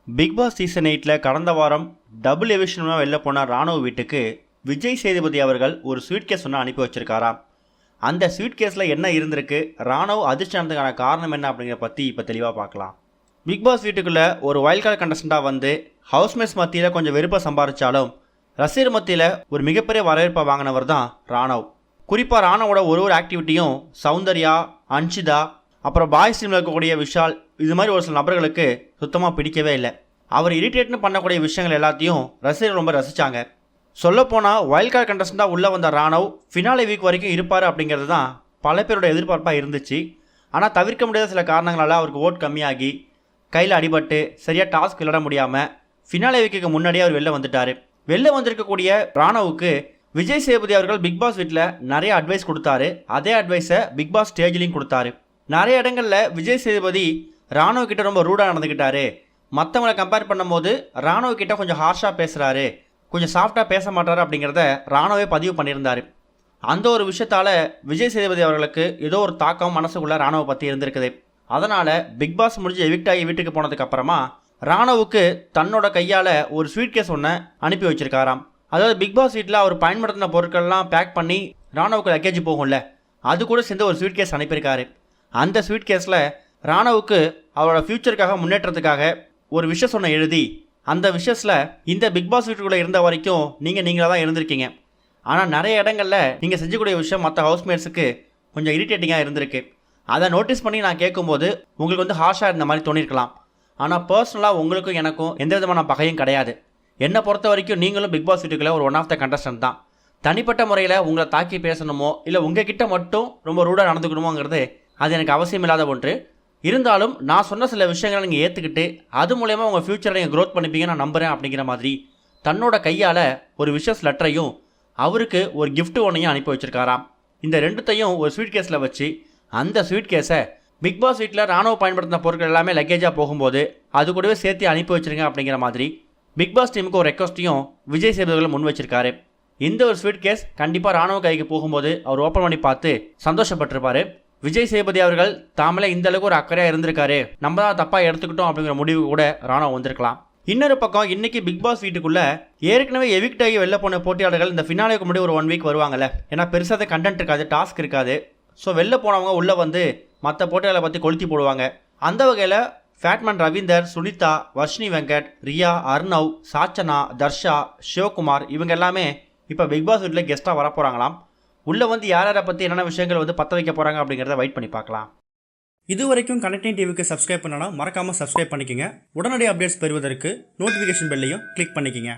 Big Boss season 8ல் கடந்த வாரம் double எவிஷனாக வெளில போன ராணுவ வீட்டுக்கு விஜய் சேதுபதி அவர்கள் ஒரு ஸ்வீட் கேஸ் ஒன்று அனுப்பி வச்சிருக்காராம். அந்த ஸ்வீட் கேஸில் என்ன இருந்திருக்கு, ராணுவ அதிர்ஷ்டத்துக்கான காரணம் என்ன அப்படிங்கிறத பற்றி இப்போ தெளிவாக பார்க்கலாம். பிக் பாஸ் வீட்டுக்குள்ளே ஒரு வைல்ட் கார்டு கண்டஸ்டண்ட்டாக வந்து ஹவுஸ்மேட்ஸ் மத்தியில் கொஞ்சம் வெறுப்பை சம்பாதிச்சாலும் ரசிகர் மத்தியில் ஒரு மிகப்பெரிய வரவேற்பை வாங்கினவர் தான் ராணவ். குறிப்பாக ராணவோட ஒரு ஆக்டிவிட்டியும் சௌந்தர்யா, அன்ஷிதா, அப்புறம் பாய்ஸ் டீமில் இருக்கக்கூடிய விஷால், இது மாதிரி ஒரு சில நபர்களுக்கு சுத்தமாக பிடிக்கவே இல்லை. அவர் இரிட்டேட்னு பண்ணக்கூடிய விஷயங்கள் எல்லாத்தையும் ரசிகர்கள் ரொம்ப ரசித்தாங்க. சொல்லப்போனால் வைல்ட் கார்டு கண்டஸ்டண்ட்டாக உள்ளே வந்த ராணவ் ஃபினாலே வீக் வரைக்கும் இருப்பார் அப்படிங்கிறது தான் பல பேரோட எதிர்பார்ப்பாக இருந்துச்சு. ஆனால் தவிர்க்க முடியாத சில காரணங்களால் அவருக்கு ஓட் கம்மியாகி கையில் அடிபட்டு சரியாக டாஸ்க் விளையாட முடியாமல் ஃபினாலே வீக்குக்கு முன்னாடியே அவர் வெளில வந்துட்டார். வெளில வந்திருக்கக்கூடிய ராணவுக்கு விஜய் சேதுபதி அவர்கள் பிக் பாஸ் வீட்டில் நிறைய அட்வைஸ் கொடுத்தாரு. அதே அட்வைஸை பிக் பாஸ் ஸ்டேஜ்லையும் கொடுத்தாரு. நிறைய இடங்களில் விஜய் சேதுபதி ராணுவ கிட்ட ரொம்ப ரூடாக நடந்துக்கிட்டாரு. மற்றவங்களை கம்பேர் பண்ணும்போது ராணுவ கிட்ட கொஞ்சம் ஹார்ஷாக பேசுகிறாரு, கொஞ்சம் சாஃப்டாக பேச மாட்டாரு அப்படிங்கிறத ராணுவே பதிவு பண்ணியிருந்தார். அந்த ஒரு விஷயத்தால் விஜய் சேதுபதி அவர்களுக்கு ஏதோ ஒரு தாக்கம் மனசுக்குள்ளே ராணுவ பற்றி இருந்திருக்குது. அதனால் பிக் பாஸ் முடிஞ்சு எவிக்ட் ஆகி வீட்டுக்கு போனதுக்கு அப்புறமா ராணுவுக்கு தன்னோட கையால் ஒரு ஸ்வீட் கேஸ் ஒன்று அனுப்பி வச்சிருக்காராம். அதாவது பிக் பாஸ் வீட்டில் அவர் பயன்படுத்தின பொருட்கள்லாம் பேக் பண்ணி ராணுவுக்கு லக்கேஜ் போகும்ல, அது கூட சேர்ந்து ஒரு ஸ்வீட் கேஸ் அனுப்பியிருக்காரு. அந்த ஸ்வீட் கேஸில் ராணவுக்கு அவரோட ஃப்யூச்சருக்காக முன்னேற்றத்துக்காக ஒரு விஷஸ் ஒன்று எழுதி, அந்த விஷஸில் இந்த பிக் பாஸ் வீட்டுக்குள்ளே இருந்த வரைக்கும் நீங்களாக தான் இருந்திருக்கீங்க, ஆனால் நிறைய இடங்களில் நீங்கள் செஞ்சக்கூடிய விஷயம் மற்ற ஹவுஸ்மேட்ஸுக்கு கொஞ்சம் இரிட்டேட்டிங்காக இருந்திருக்கு. அதை நோட்டீஸ் பண்ணி நான் கேட்கும்போது உங்களுக்கு வந்து ஹார்ஷாக இருந்த மாதிரி தோணிருக்கலாம். ஆனால் பர்சனலாக உங்களுக்கும் எனக்கும் எந்த விதமான பகையும் கிடையாது. என்னை பொறுத்த வரைக்கும் நீங்களும் பிக் பாஸ் வீட்டுக்குள்ளே ஒரு ஒன் ஆஃப் த கண்டஸ்டன்ட் தான். தனிப்பட்ட முறையில் உங்களை தாக்கி பேசணுமோ இல்லை உங்கள் கிட்ட மட்டும் ரொம்ப ரூடாக நடந்துக்கணுமோங்கிறது அது எனக்கு அவசியம் இல்லாத ஒன்று. இருந்தாலும் நான் சொன்ன சில விஷயங்களை நீங்கள் ஏற்றுக்கிட்டு அது மூலயமா உங்கள் ஃப்யூச்சரை நீங்கள் க்ரோத் பண்ணிப்பீங்க நான் நம்புகிறேன் அப்படிங்கிற மாதிரி தன்னோட கையால் ஒரு விஷஸ் லெட்டரையும் அவருக்கு ஒரு கிஃப்ட் ஒன்றையும் அனுப்பி வச்சுருக்காராம். இந்த ரெண்டுத்தையும் ஒரு ஸ்வீட் கேஸில் வச்சு அந்த ஸ்வீட் கேஸை பிக் பாஸ் வீட்டில் ராணுவ பயன்படுத்தின பொருட்கள் எல்லாமே லக்கேஜாக போகும்போது அது கூடவே சேர்த்து அனுப்பி வச்சுருங்க அப்படிங்கிற மாதிரி பிக் பாஸ் டீமுக்கு ஒரு ரெக்வஸ்ட்டையும் விஜய் சேதுபதி முன் வச்சிருக்காரு. இந்த ஒரு ஸ்வீட் கேஸ் கண்டிப்பாக ராணுவ கைக்கு போகும்போது அவர் ஓப்பன் பண்ணி பார்த்து சந்தோஷப்பட்டிருப்பார். விஜய் சேதுபதி அவர்கள் தாமலே இந்த அளவுக்கு ஒரு அக்கறையாக இருந்திருக்காரு, நம்ம தான் தப்பாக எடுத்துக்கிட்டோம் அப்படிங்கிற முடிவு கூட ராணுவ வந்திருக்கலாம். இன்னொரு பக்கம் இன்னைக்கு பிக் பாஸ் வீட்டுக்குள்ள ஏற்கனவே எவிக்ட் ஆகி வெளில போன போட்டியாளர்கள் இந்த ஃபினாலேக்கு முன்னாடி ஒரு 1 வீக் வருவாங்கல்ல, ஏன்னா பெருசாக கண்டென்ட் இருக்காது, டாஸ்க் இருக்காது. ஸோ வெளில போனவங்க உள்ளே வந்து மற்ற போட்டியாளரை பற்றி கொளுத்தி போடுவாங்க. அந்த வகையில் ஃபேட்மேன் ரவீந்தர், சுனிதா, வர்ஷினி வெங்கட், ரியா, அர்ணவ், சாச்சனா, தர்ஷா, சிவகுமார் இவங்க எல்லாமே இப்போ பிக் பாஸ் வீட்டில் கெஸ்ட்டாக வரப்போகிறாங்களாம். உள்ளே வந்து யாரை பற்றி என்னென்ன விஷயங்கள் வந்து பற்ற வைக்க போகிறாங்க அப்படிங்கிறத வெயிட் பண்ணி பார்க்கலாம். இது வரைக்கும் கனெக்டிங் டிவிக்கு சப்ஸ்கிரைப் பண்ணனா மறக்காமல் சப்ஸ்கிரைப் பண்ணிக்கங்க. உடனடி அப்டேட்ஸ் பெறுவதற்கு நோட்டிஃபிகேஷன் பெல்லையும் கிளிக் பண்ணிக்கங்க.